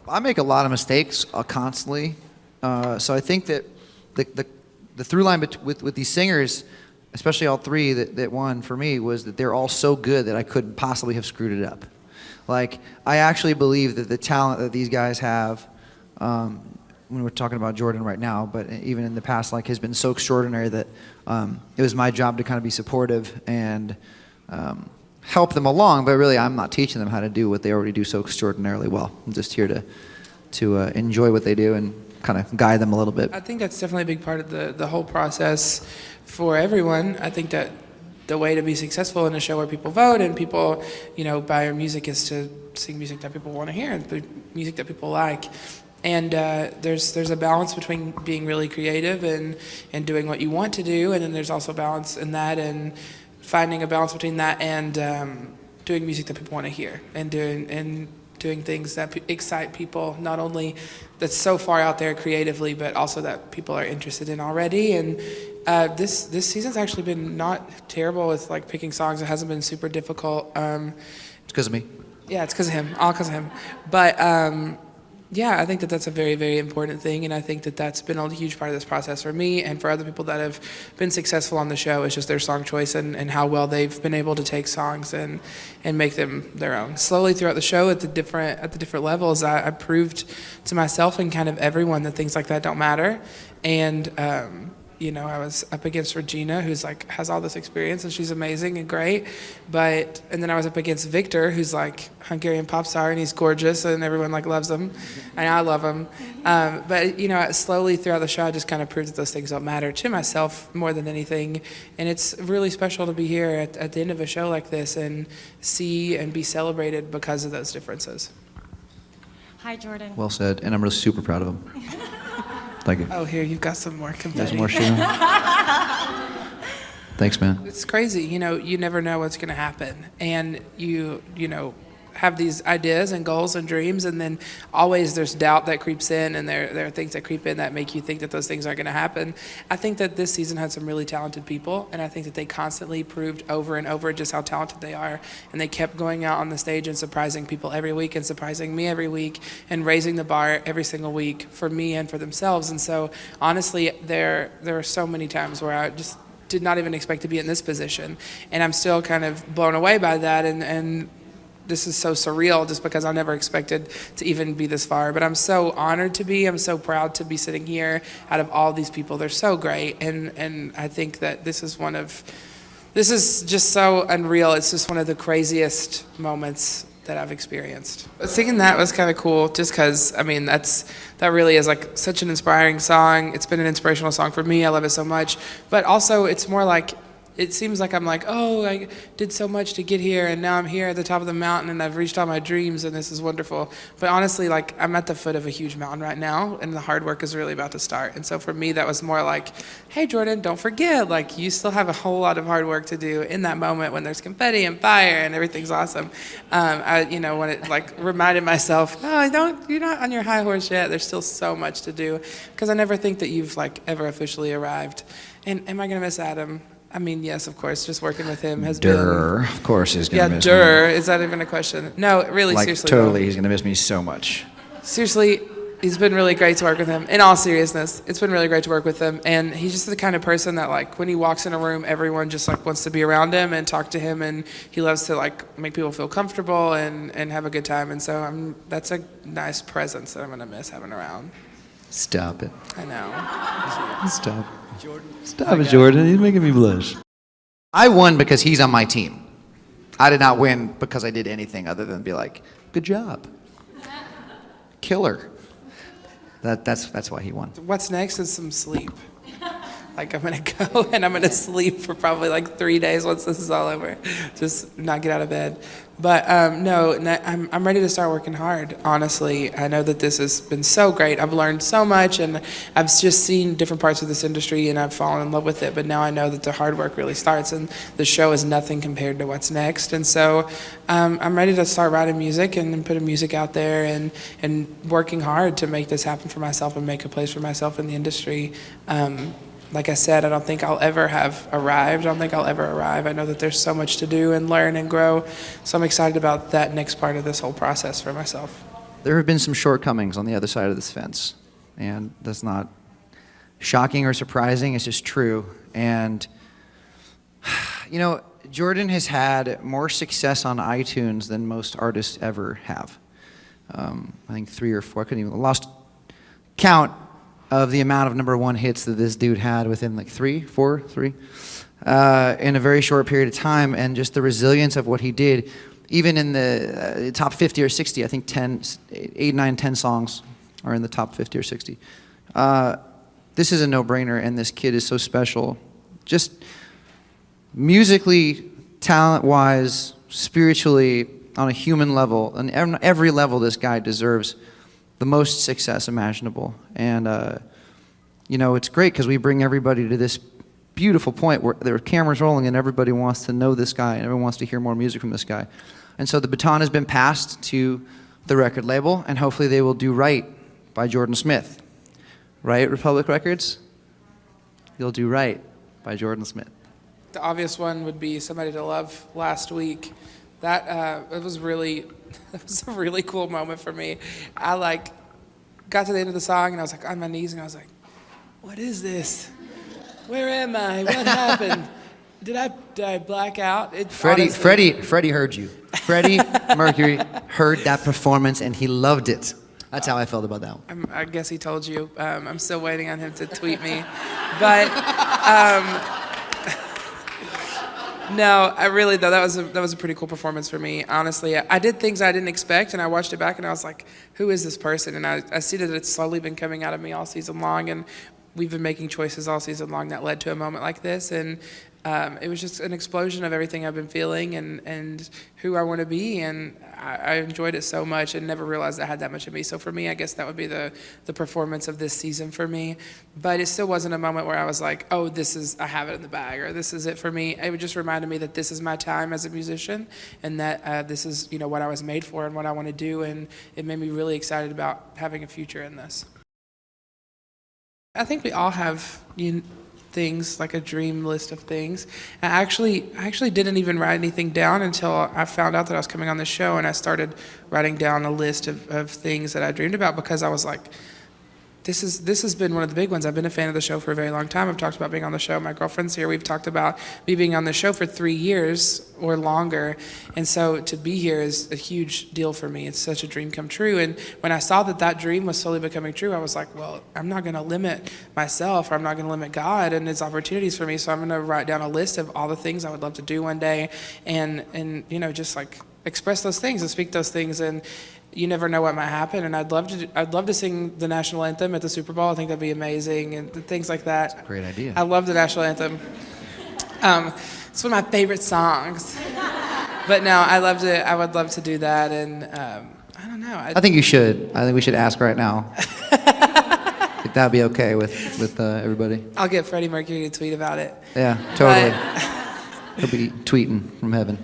I make a lot of mistakes constantly, so I think that the through line with these singers, especially all three that won for me, was that they're all so good that I couldn't possibly have screwed it up. Like, I actually believe that the talent that these guys have, when we're talking about Jordan right now, but even in the past, like, has been so extraordinary that it was my job to kind of be supportive and help them along, but really I'm not teaching them how to do what they already do so extraordinarily well. I'm just here to enjoy what they do and kind of guide them a little bit. I think that's definitely a big part of the whole process for everyone. I think that the way to be successful in a show where people vote and people, buy your music is to sing music that people want to hear and music that people like. And there's a balance between being really creative and doing what you want to do, and then there's also balance in that and finding a balance between that and doing music that people want to hear and doing things that excite people, not only that's so far out there creatively, but also that people are interested in already. And this season's actually been not terrible with like picking songs. It hasn't been super difficult. It's because of me. Yeah, it's because of him, all because of him. But yeah, I think that that's a very, very important thing, and I think that that's been a huge part of this process for me and for other people that have been successful on the show. It's just their song choice and how well they've been able to take songs and make them their own. Slowly throughout the show at the different levels, I proved to myself and kind of everyone that things like that don't matter. And I was up against Regina, who's like has all this experience and she's amazing and great. And then I was up against Victor, who's like Hungarian pop star and he's gorgeous and everyone like loves him, and I love him. But slowly throughout the show, I just kind of proved that those things don't matter to myself more than anything. And it's really special to be here at the end of a show like this and see and be celebrated because of those differences. Hi, Jordan. Well said, and I'm really super proud of him. Thank you. Oh, here, you've got some more confetti. There's more shit. Thanks, man. It's crazy. You never know what's going to happen. And you have these ideas and goals and dreams, and then always there's doubt that creeps in, and there are things that creep in that make you think that those things aren't going to happen. I think that this season had some really talented people, and I think that they constantly proved over and over just how talented they are, and they kept going out on the stage and surprising people every week and surprising me every week and raising the bar every single week for me and for themselves. And so honestly, there are so many times where I just did not even expect to be in this position, and I'm still kind of blown away by that, and this is so surreal just because I never expected to even be this far. But I'm so honored to be. I'm so proud to be sitting here out of all these people. They're so great. And I think that this is just so unreal. It's just one of the craziest moments that I've experienced. But singing that was kind of cool just because, that really is like such an inspiring song. It's been an inspirational song for me. I love it so much. But also it's more like, it seems like I'm like, oh, I did so much to get here, and now I'm here at the top of the mountain, and I've reached all my dreams, and this is wonderful. But honestly, like, I'm at the foot of a huge mountain right now, and the hard work is really about to start. And so for me, that was more like, hey, Jordan, don't forget, like, you still have a whole lot of hard work to do in that moment when there's confetti and fire and everything's awesome. When it like reminded myself, no, you're not on your high horse yet. There's still so much to do, because I never think that you've like ever officially arrived. And am I gonna miss Adam? Yes, of course. Just working with him has been... Of course he's going to miss me. Is that even a question? No, really, seriously. Totally, he's going to miss me so much. Seriously, it's been really great to work with him. In all seriousness, it's been really great to work with him. And he's just the kind of person that, like, when he walks in a room, everyone just, like, wants to be around him and talk to him. And he loves to, like, make people feel comfortable and have a good time. And so that's a nice presence that I'm going to miss having around. Stop it. I know. Stop. Stop it, Jordan. He's making me blush. I won because he's on my team. I did not win because I did anything other than be like, good job. Killer. That's why he won. What's next is some sleep. Like, I'm going to go and I'm going to sleep for probably like 3 days once this is all over. Just not get out of bed. But no, I'm ready to start working hard, honestly. I know that this has been so great. I've learned so much, and I've just seen different parts of this industry, and I've fallen in love with it. But now I know that the hard work really starts, and the show is nothing compared to what's next. And so I'm ready to start writing music and putting music out there and working hard to make this happen for myself and make a place for myself in the industry. Like I said, I don't think I'll ever have arrived. I don't think I'll ever arrive. I know that there's so much to do and learn and grow. So I'm excited about that next part of this whole process for myself. There have been some shortcomings on the other side of this fence, and that's not shocking or surprising. It's just true. And, you know, Jordan has had more success on iTunes than most artists ever have. I think 3 or 4. I couldn't even lost count of the amount of number one hits that this dude had within like 3 in a very short period of time, and just the resilience of what he did, even in the top 50 or 60. I think 8, 9, 10 songs are in the top 50 or 60. This is a no-brainer, and this kid is so special. Just musically, talent-wise, spiritually, on a human level, on every level, this guy deserves the most success imaginable. And, you know, it's great because we bring everybody to this beautiful point where there are cameras rolling and everybody wants to know this guy and everyone wants to hear more music from this guy. And so the baton has been passed to the record label, and hopefully they will do right by Jordan Smith. Right, Republic Records? You'll do right by Jordan Smith. The obvious one would be Somebody to Love last week. That it was really, it was a really cool moment for me. I got to the end of the song and I was like on my knees and I was like, what is this? Where am I? What happened? Did I black out? Freddie heard you. Freddie Mercury heard that performance and he loved it. That's how I felt about that one. I guess he told you. I'm still waiting on him to tweet me. But no, I really, though, that was a pretty cool performance for me. Honestly, I did things I didn't expect, and I watched it back, and I was like, who is this person? And I see that it's slowly been coming out of me all season long, and we've been making choices all season long that led to a moment like this. And it was just an explosion of everything I've been feeling and who I want to be, and I enjoyed it so much and never realized I had that much of me. So for me, I guess that would be the performance of this season for me. But it still wasn't a moment where I was like, oh, I have it in the bag, or this is it for me. It just reminded me that this is my time as a musician, and that this is, you know, what I was made for and what I want to do, and it made me really excited about having a future in this. I think we all have things, like a dream list of things. I actually didn't even write anything down until I found out that I was coming on the show, and I started writing down a list of things that I dreamed about, because I was like, this has been one of the big ones. I've been a fan of the show for a very long time. I've talked about being on the show. My girlfriend's here. We've talked about me being on the show for 3 years or longer. And so to be here is a huge deal for me. It's such a dream come true. And when I saw that dream was slowly becoming true, I was like, well, I'm not going to limit myself, or I'm not going to limit God and His opportunities for me. So I'm going to write down a list of all the things I would love to do one day, and you know, just like express those things and speak those things. And you never know what might happen, and I'd love to sing the national anthem at the Super Bowl. I think that'd be amazing, and things like that. That's a great idea. I love the national anthem. It's one of my favorite songs. But no, I would love to do that, and I don't know. I think you should. I think we should ask right now. If that'd be okay with everybody. I'll get Freddie Mercury to tweet about it. Yeah, totally. He'll be tweeting from heaven.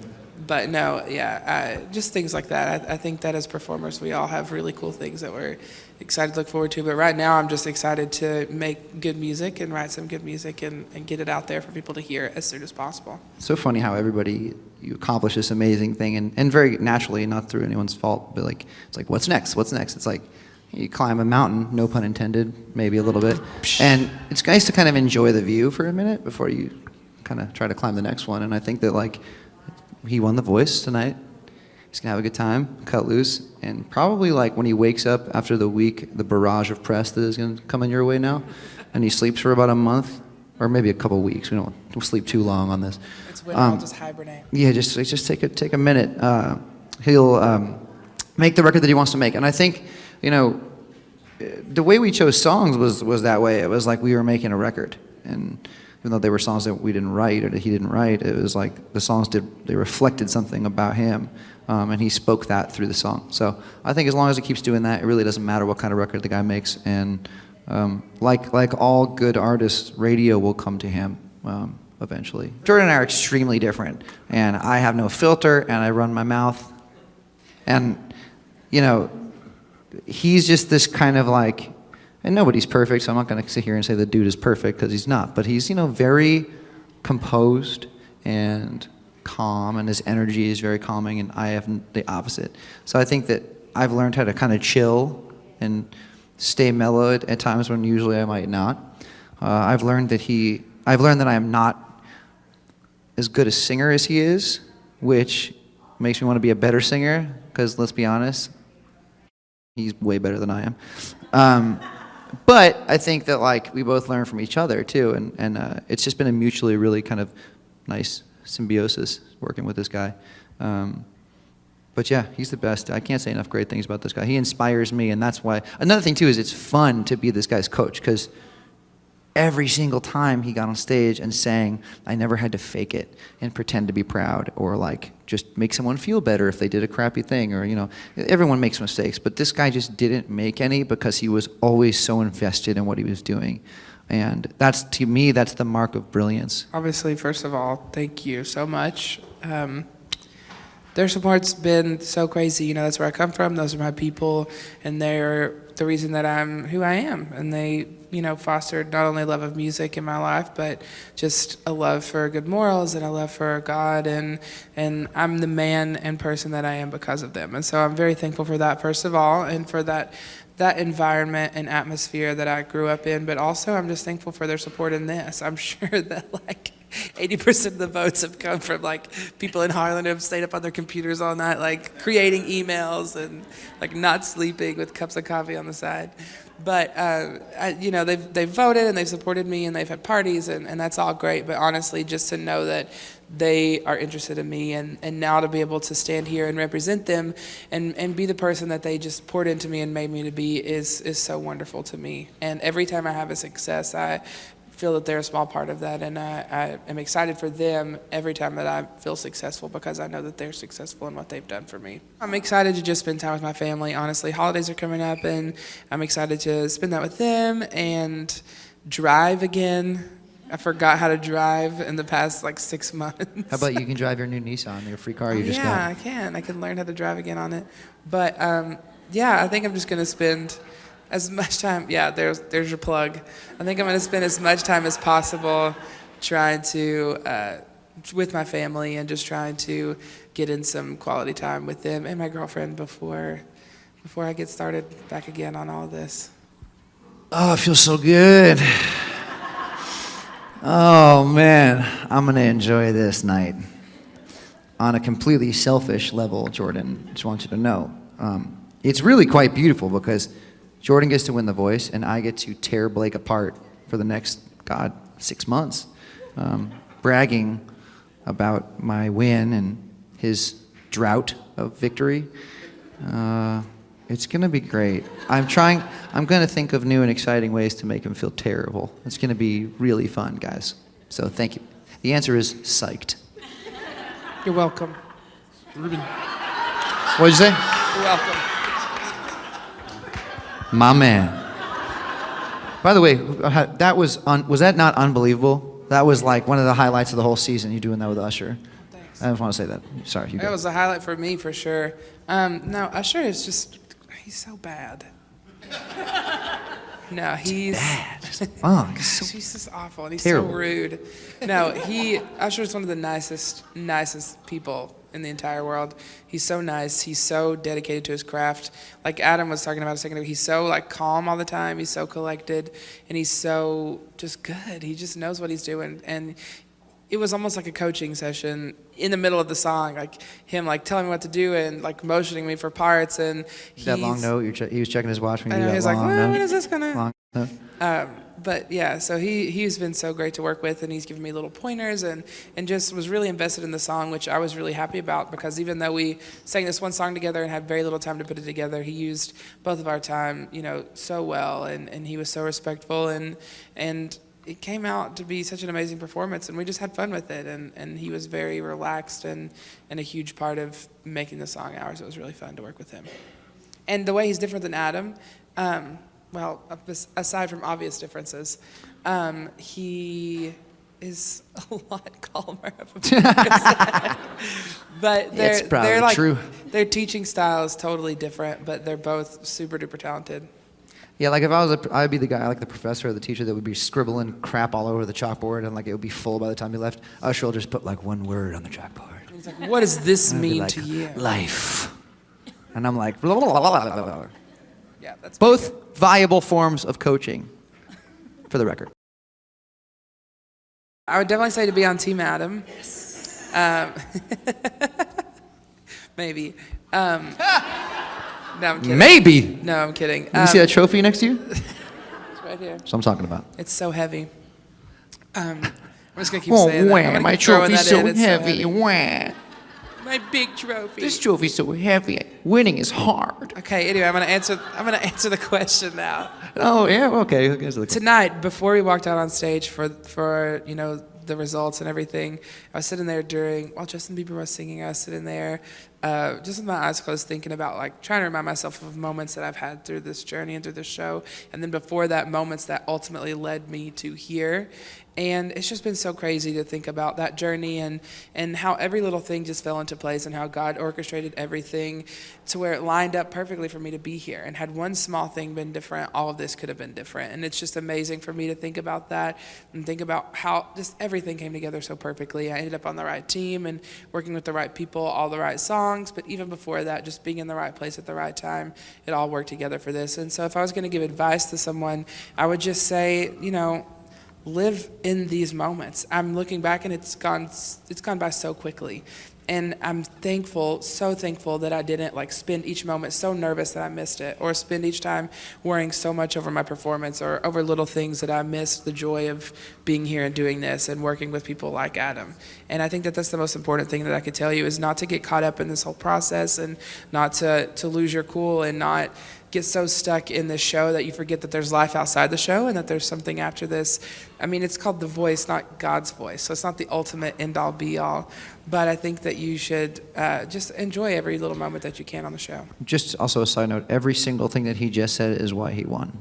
But no, yeah, just things like that. I think that as performers, we all have really cool things that we're excited to look forward to. But right now, I'm just excited to make good music and write some good music and get it out there for people to hear as soon as possible. It's so funny how you accomplish this amazing thing, and very naturally, not through anyone's fault, but it's like, what's next? What's next? It's like you climb a mountain, no pun intended, maybe a little bit. And it's nice to kind of enjoy the view for a minute before you kind of try to climb the next one. And I think that, he won The Voice tonight. He's gonna have a good time, cut loose, and probably when he wakes up after the week, the barrage of press that is gonna come in your way now, and he sleeps for about a month, or maybe a couple weeks. We don't sleep too long on this. It's when I'll just hibernate. Yeah, just take a minute. He'll make the record that he wants to make, and I think, the way we chose songs was that way. It was like we were making a record, And even though they were songs that we didn't write or that he didn't write, it was like the songs they reflected something about him, and he spoke that through the song. So I think as long as he keeps doing that, it really doesn't matter what kind of record the guy makes. And like all good artists, radio will come to him eventually. Jordan and I are extremely different, and I have no filter, and I run my mouth, and you know, he's just this kind of like, and nobody's perfect, so I'm not going to sit here and say the dude is perfect, because he's not, but he's, very composed and calm, and his energy is very calming, and I have the opposite. So I think that I've learned how to kind of chill and stay mellow at times when usually I might not. I've learned that I am not as good a singer as he is, which makes me want to be a better singer, because let's be honest, he's way better than I am. But I think that like we both learn from each other too, and it's just been a mutually really kind of nice symbiosis working with this guy. But yeah, he's the best. I can't say enough great things about this guy. He inspires me, and that's why. Another thing too is it's fun to be this guy's coach, because every single time he got on stage and sang, I never had to fake it and pretend to be proud or like just make someone feel better if they did a crappy thing, or everyone makes mistakes, but this guy just didn't make any because he was always so invested in what he was doing. And that's, to me, that's the mark of brilliance. Obviously, first of all, thank you so much. Their support's been so crazy. That's where I come from. Those are my people, and they're the reason that I'm who I am. And they, fostered not only love of music in my life, but just a love for good morals and a love for God. And I'm the man and person that I am because of them. And so I'm very thankful for that, first of all, and for that environment and atmosphere that I grew up in. But also, I'm just thankful for their support in this. I'm sure that 80% of the votes have come from people in Harlan who have stayed up on their computers all night, creating emails and not sleeping with cups of coffee on the side. But they've voted and they've supported me and they've had parties and that's all great. But honestly, just to know that they are interested in me and now to be able to stand here and represent them and be the person that they just poured into me and made me to be is so wonderful to me. And every time I have a success, I feel that they're a small part of that, and I am excited for them every time that I feel successful, because I know that they're successful in what they've done for me. I'm excited to just spend time with my family. Honestly, holidays are coming up, and I'm excited to spend that with them and drive again. I forgot how to drive in the past 6 months. How about you can drive your new Nissan, your free car you just got? Yeah, I can. I can learn how to drive again on it. But I think I'm just going to spend as much time, there's your plug. I think I'm going to spend as much time as possible trying to, with my family, and just trying to get in some quality time with them and my girlfriend before I get started back again on all of this. Oh, it feels so good. Oh, man. I'm going to enjoy this night. On a completely selfish level, Jordan, just want you to know. It's really quite beautiful, because Jordan gets to win The Voice, and I get to tear Blake apart for the next, 6 months, bragging about my win and his drought of victory. It's going to be great. I'm going to think of new and exciting ways to make him feel terrible. It's going to be really fun, guys. So thank you. The answer is psyched. You're welcome. Ruben. What'd you say? You're welcome. My man. By the way, was that not unbelievable? That was one of the highlights of the whole season, you doing that with Usher. Thanks. I just want to say that. Sorry, you That go. was a highlight for me, for sure. No, Usher is just, he's so bad. No, he's bad. Oh, gosh, he's just awful, and he's terrible. so rude. No, Usher's one of the nicest people in the entire world. He's so nice. He's so dedicated to his craft. Like Adam was talking about a second ago, he's so calm all the time. He's so collected, and he's so just good. He just knows what he's doing, and it was almost like a coaching session in the middle of the song, him telling me what to do and motioning me for parts. And That long note, he was checking his watch when you did he that was long note. when is this gonna? Long note. But yeah, so he's been so great to work with, and he's given me little pointers and just was really invested in the song, which I was really happy about, because even though we sang this one song together and had very little time to put it together, he used both of our time, so well, and he was so respectful, and it came out to be such an amazing performance, and we just had fun with it. And he was very relaxed and a huge part of making the song ours. It was really fun to work with him. And the way he's different than Adam, well, aside from obvious differences, he is a lot calmer of a person. But It's probably they're like, true. their teaching style is totally different, but they're both super duper talented. Yeah, like if I was, I'd be the guy, like the professor or the teacher that would be scribbling crap all over the chalkboard, and like it would be full by the time he left. Usher will just put like one word on the chalkboard. He's like, what does this And I'd be mean like, to you? Life. And I'm like, blah, blah, blah, blah, blah, blah. Yeah, that's Both viable forms of coaching, for the record. I would definitely say to be on Team Adam. Maybe. No, I'm kidding. Maybe. No, I'm kidding. Let me see that trophy next to you? It's right here. That's what I'm talking about. It's so heavy. I'm just gonna keep Oh, saying that. I'm wah, gonna my keep throwing trophy's that so in. It's heavy. Wah. My big trophy. This trophy's so heavy. Winning is hard. Okay. Anyway, I'm gonna answer the question now. Oh, yeah, okay. Okay. Tonight, before we walked out on stage for the results and everything, I was sitting there while Justin Bieber was singing. I was sitting there, just with my eyes closed, thinking about like trying to remind myself of moments that I've had through this journey and through this show, and then before that, moments that ultimately led me to here. And it's just been so crazy to think about that journey and how every little thing just fell into place and how God orchestrated everything to where it lined up perfectly for me to be here. And had one small thing been different, all of this could have been different. And it's just amazing for me to think about that and think about how just everything came together so perfectly. I ended up on the right team and working with the right people, all the right songs. But even before that, just being in the right place at the right time, it all worked together for this. And so if I was going to give advice to someone, I would just say, live in these moments. I'm looking back and it's gone by so quickly. And I'm so thankful that I didn't like spend each moment so nervous that I missed it, or spend each time worrying so much over my performance or over little things that I missed the joy of being here and doing this and working with people like Adam. And I think that that's the most important thing that I could tell you, is not to get caught up in this whole process and not to lose your cool and not get so stuck in this show that you forget that there's life outside the show and that there's something after this. I mean, it's called The Voice, not God's voice. So it's not the ultimate end-all, be-all. But I think that you should just enjoy every little moment that you can on the show. Just also a side note, every single thing that he just said is why he won.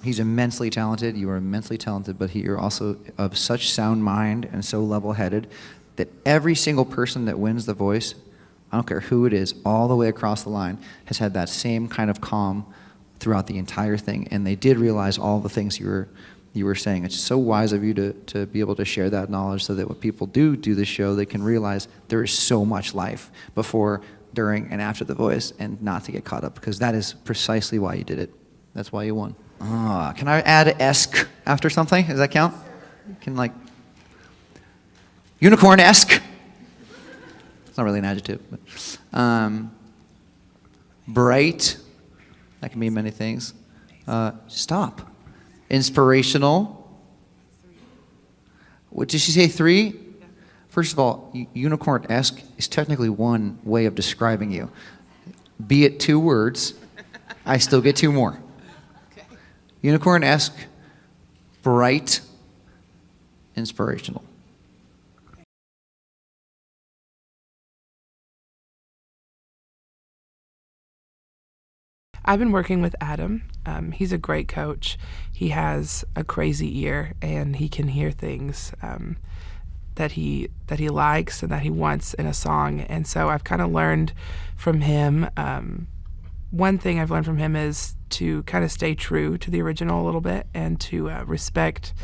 He's immensely talented. You are immensely talented, but you're also of such sound mind and so level-headed that every single person that wins The Voice, I don't care who it is, all the way across the line, has had that same kind of calm throughout the entire thing. And they did realize all the things you were saying. It's so wise of you to be able to share that knowledge so that when people do the show, they can realize there is so much life before, during, and after The Voice, and not to get caught up, because that is precisely why you did it. That's why you won. Can I add esque after something? Does that count? Can like unicorn-esque? Not really an adjective, but bright, that can mean many things. Stop. Inspirational. What did she say, 3? First of all, unicorn-esque is technically one way of describing you. Be it 2 words, I still get 2 more. Okay. Unicorn-esque, bright, inspirational. I've been working with Adam. He's a great coach. He has a crazy ear, and he can hear things that he likes and that he wants in a song. And so I've kind of learned from him. One thing I've learned from him is to kind of stay true to the original a little bit and to respect,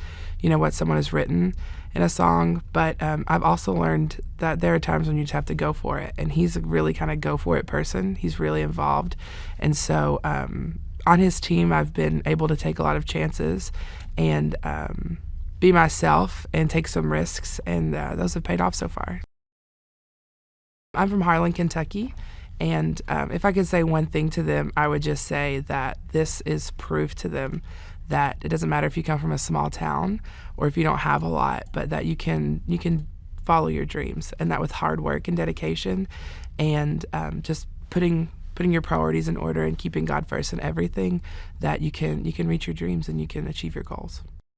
what someone has written in a song. But I've also learned that there are times when you just have to go for it. And he's a really kind of go for it person. He's really involved. And so on his team, I've been able to take a lot of chances and be myself and take some risks. And those have paid off so far. I'm from Harlan, Kentucky. And if I could say one thing to them, I would just say that this is proof to them that it doesn't matter if you come from a small town or if you don't have a lot, but that you can follow your dreams, and that with hard work and dedication and just putting your priorities in order and keeping God first in everything, that you can reach your dreams and you can achieve your goals.